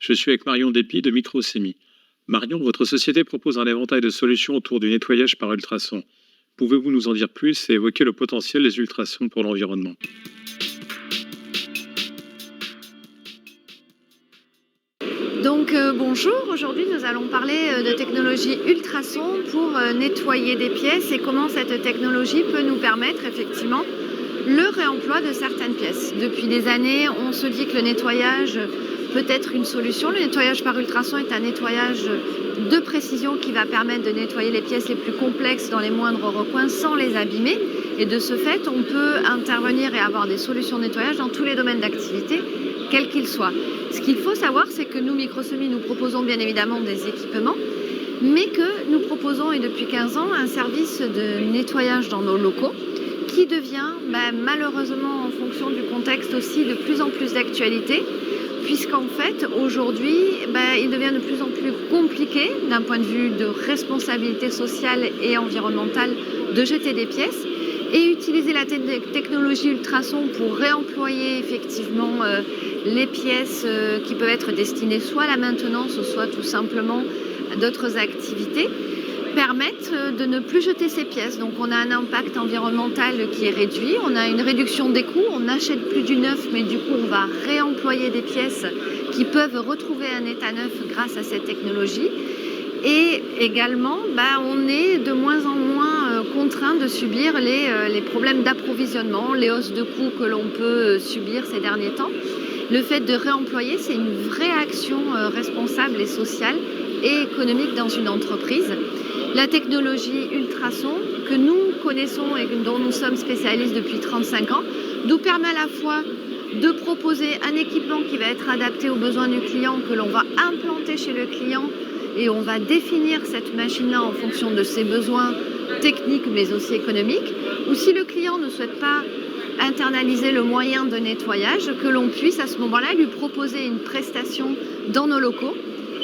Je suis avec Marion Despy de Microsemi. Marion, votre société propose un éventail de solutions autour du nettoyage par ultrasons. Pouvez-vous nous en dire plus et évoquer le potentiel des ultrasons pour l'environnement? Bonjour, aujourd'hui nous allons parler de technologie ultrasons pour nettoyer des pièces et comment cette technologie peut nous permettre effectivement le réemploi de certaines pièces. Depuis des années, on se dit que le nettoyage peut être une solution. Le nettoyage par ultrasons est un nettoyage de précision qui va permettre de nettoyer les pièces les plus complexes dans les moindres recoins sans les abîmer. Et de ce fait, on peut intervenir et avoir des solutions de nettoyage dans tous les domaines d'activité, quels qu'ils soient. Ce qu'il faut savoir, c'est que nous, Microsemi, nous proposons bien évidemment des équipements, mais que nous proposons, et depuis 15 ans, un service de nettoyage dans nos locaux qui devient malheureusement, en fonction du contexte aussi, de plus en plus d'actualité, puisqu'en fait, aujourd'hui, il devient de plus en plus compliqué, d'un point de vue de responsabilité sociale et environnementale, de jeter des pièces. Et utiliser la technologie ultrasons pour réemployer effectivement les pièces qui peuvent être destinées soit à la maintenance, soit tout simplement à d'autres activités, permettent de ne plus jeter ces pièces. Donc on a un impact environnemental qui est réduit, on a une réduction des coûts, on n'achète plus du neuf, mais du coup on va réemployer des pièces qui peuvent retrouver un état neuf grâce à cette technologie. Et également, on est de moins en moins contraint de subir les problèmes d'approvisionnement, les hausses de coûts que l'on peut subir ces derniers temps. Le fait de réemployer, c'est une vraie action responsable et sociale et économique dans une entreprise. La technologie ultrasons que nous connaissons et dont nous sommes spécialistes depuis 35 ans nous permet à la fois de proposer un équipement qui va être adapté aux besoins du client, que l'on va implanter chez le client, et on va définir cette machine-là en fonction de ses besoins techniques mais aussi économiques. Ou si le client ne souhaite pas internaliser le moyen de nettoyage, que l'on puisse à ce moment-là lui proposer une prestation dans nos locaux.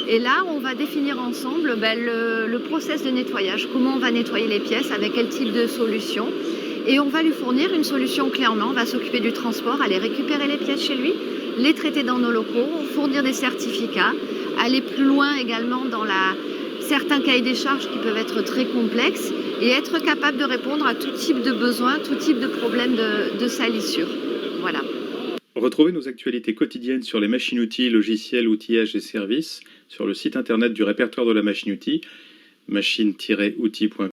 Et là, on va définir ensemble le process de nettoyage, comment on va nettoyer les pièces, avec quel type de solution. Et on va lui fournir une solution clé en main. On va s'occuper du transport, aller récupérer les pièces chez lui, les traiter dans nos locaux, fournir des certificats, aller plus loin également dans certains cahiers des charges qui peuvent être très complexes et être capable de répondre à tout type de besoins, tout type de problèmes de salissure. Voilà. Retrouvez nos actualités quotidiennes sur les machines-outils, logiciels, outillages et services sur le site internet du répertoire de la machine-outil, machine-outil.com.